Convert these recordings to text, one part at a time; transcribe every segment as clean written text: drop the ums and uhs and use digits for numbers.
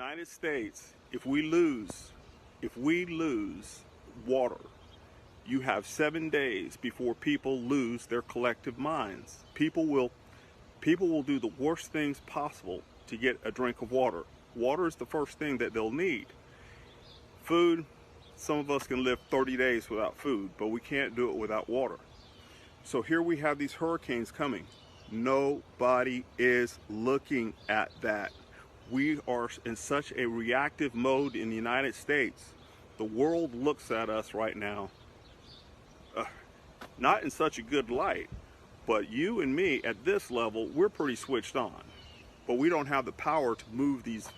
United States, if we lose water, you have 7 days before people lose their collective minds. People will do the worst things possible to get a drink of water. Water is the first thing that they'll need. Food, some of us can live 30 days without food, but we can't do it without water. So here we have these hurricanes coming. Nobody is looking at that. We are in such a reactive mode in the United States. The world looks at us right now, not in such a good light, but you and me at this level, we're pretty switched on. But we don't have the power to move these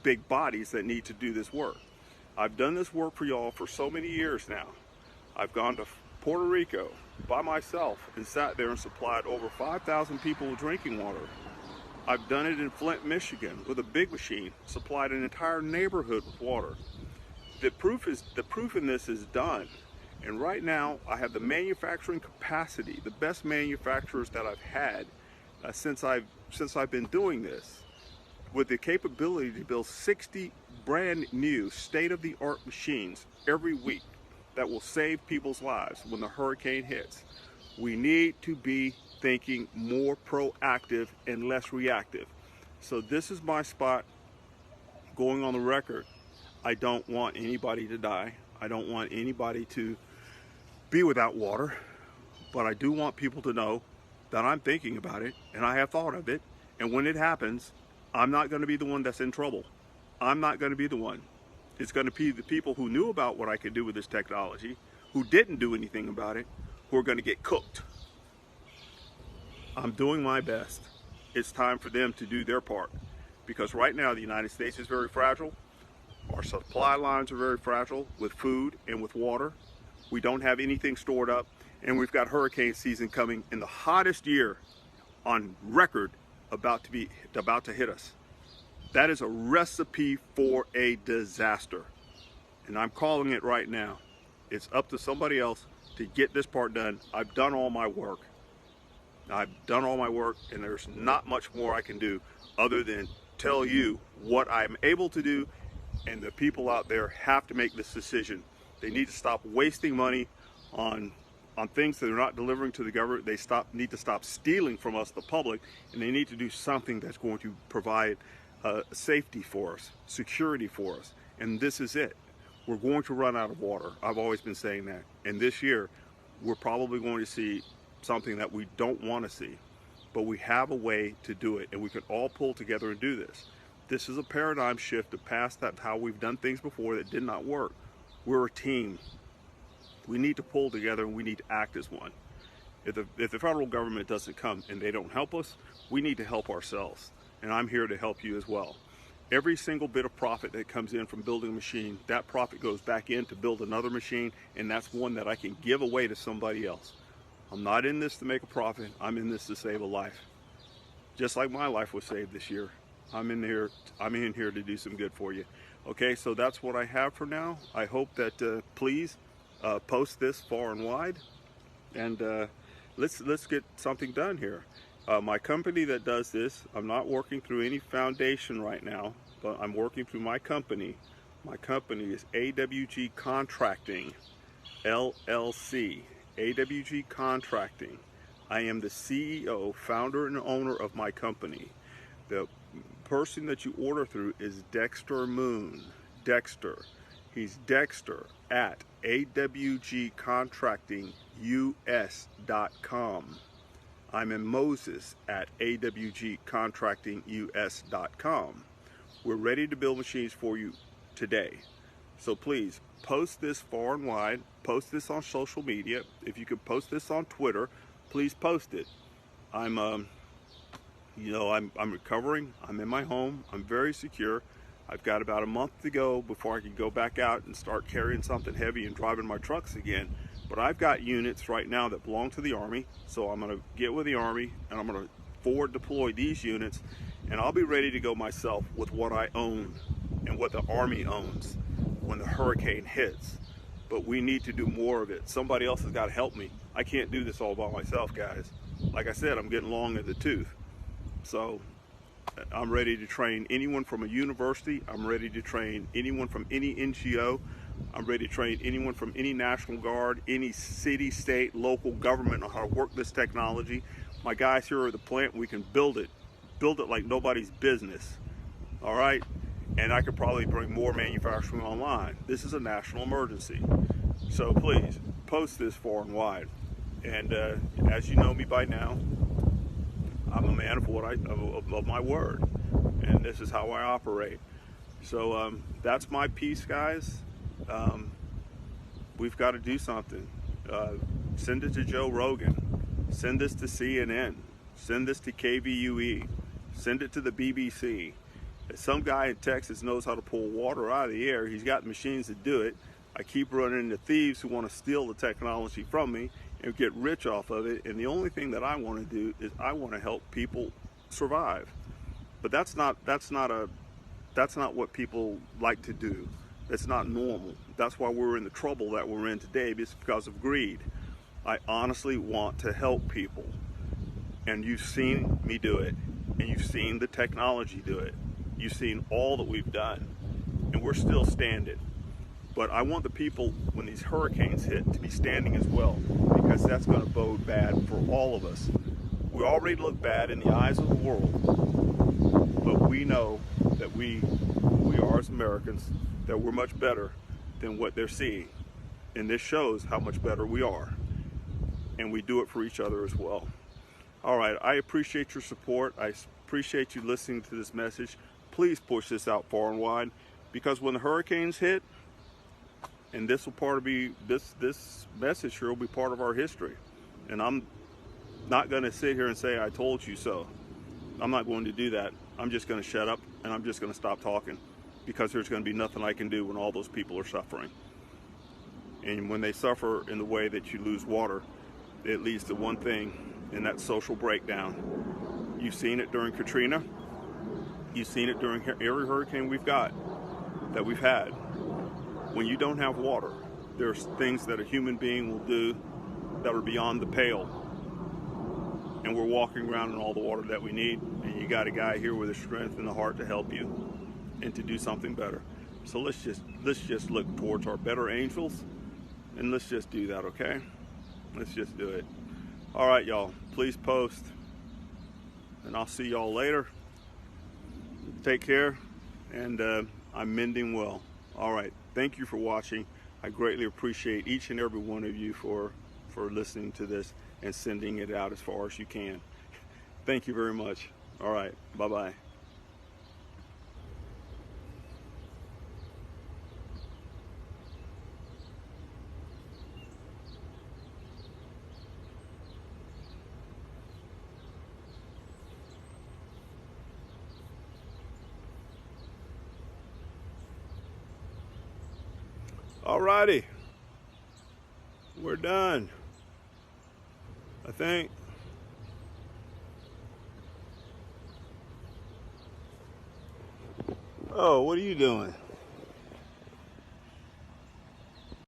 big bodies that need to do this work. I've done this work for y'all for so many years now. I've gone to Puerto Rico by myself and sat there and supplied over 5,000 people with drinking water. I've done it in Flint, Michigan with a big machine, supplied an entire neighborhood with water. The proof in this is done. And right now I have the manufacturing capacity, the best manufacturers that I've had since I've been doing this, with the capability to build 60 brand new state-of-the-art machines every week that will save people's lives when the hurricane hits. We need to be thinking more proactive and less reactive. So this is my spot, going on the record. I don't want anybody to die. I don't want anybody to be without water, but I do want people to know that I'm thinking about it and I have thought of it. And when it happens, I'm not going to be the one that's in trouble. I'm not going to be the one. It's going to be the people who knew about what I could do with this technology, who didn't do anything about it, who are going to get cooked. I'm doing my best. It's time for them to do their part, because right now the United States is very fragile. Our supply lines are very fragile with food and with water. We don't have anything stored up, and we've got hurricane season coming in the hottest year on record about to hit us. That is a recipe for a disaster, and I'm calling it right now. It's up to somebody else to get this part done. I've done all my work. And there's not much more I can do other than tell you what I'm able to do, and the people out there have to make this decision. They need to stop wasting money on things that they're not delivering to the government. They need to stop stealing from us, the public, and they need to do something that's going to provide safety for us, security for us. And this is it. We're going to run out of water. I've always been saying that. And this year, we're probably going to see something that we don't want to see. But we have a way to do it, and we can all pull together and do this. This is a paradigm shift to past that how we've done things before that did not work. We're a team. We need to pull together, and we need to act as one. If the federal government doesn't come and they don't help us, we need to help ourselves. And I'm here to help you as well. Every single bit of profit that comes in from building a machine, that profit goes back in to build another machine, and that's one that I can give away to somebody else. I'm not in this to make a profit. I'm in this to save a life. Just like my life was saved this year. I'm in here to do some good for you. Okay, so that's what I have for now. I hope that please post this far and wide, and let's get something done here. My company that does this, I'm not working through any foundation right now, but I'm working through my company. My company is AWG Contracting, LLC. AWG Contracting. I am the CEO, founder, and owner of my company. The person that you order through is Dexter Moon. Dexter. He's Dexter at awgcontractingus.com. I'm in Moses at awgcontractingus.com. We're ready to build machines for you today. So please post this far and wide. Post this on social media. If you could post this on Twitter, please post it. I'm recovering. I'm in my home. I'm very secure. I've got about a month to go before I can go back out and start carrying something heavy and driving my trucks again. But I've got units right now that belong to the Army, so I'm going to get with the Army and I'm going to forward deploy these units, and I'll be ready to go myself with what I own and what the Army owns when the hurricane hits. But we need to do more of it. Somebody else has got to help me. I can't do this all by myself, guys. Like I said, I'm getting long in the tooth. So I'm ready to train anyone from a university. I'm ready to train anyone from any NGO. I'm ready to train anyone from any National Guard, any city, state, local government on how to work this technology. My guys here at the plant, we can build it like nobody's business. All right? And I could probably bring more manufacturing online. This is a national emergency. So please, post this far and wide. And as you know me by now, I'm a man of my word. And this is how I operate. So that's my piece, guys. We've got to do something. Send it to Joe Rogan. Send this to CNN. Send this to KVUE. Send it to the BBC. Some guy in Texas knows how to pull water out of the air. He's got machines to do it. I keep running into thieves who want to steal the technology from me and get rich off of it. And the only thing that I want to do is I want to help people survive. But that's not what people like to do. That's not normal. That's why we're in the trouble that we're in today. It's because of greed. I honestly want to help people. And you've seen me do it. And you've seen the technology do it. You've seen all that we've done. And we're still standing. But I want the people, when these hurricanes hit, to be standing as well. Because that's going to bode bad for all of us. We already look bad in the eyes of the world. But we know that we are, as Americans, that we're much better than what they're seeing. And this shows how much better we are. And we do it for each other as well. All right, I appreciate your support. I appreciate you listening to this message. Please push this out far and wide, because when the hurricanes hit, and this message here will be part of our history. And I'm not going to sit here and say I told you so. I'm not going to do that. I'm just going to shut up and I'm just going to stop talking, because there's going to be nothing I can do when all those people are suffering. And when they suffer in the way that you lose water, it leads to one thing, and that's social breakdown. You've seen it during Katrina. You've seen it during every hurricane we've had. When you don't have water, there's things that a human being will do that are beyond the pale. And we're walking around in all the water that we need, and you got a guy here with the strength and the heart to help you and to do something better. So let's just look towards our better angels, and let's just do that, okay? Let's just do it. All right, y'all, please post, and I'll see y'all later. Take care, and I'm mending well. All right, thank you for watching. I greatly appreciate each and every one of you for listening to this and sending it out as far as you can. Thank you very much. All right, bye-bye. Alrighty, we're done, I think. Oh, what are you doing?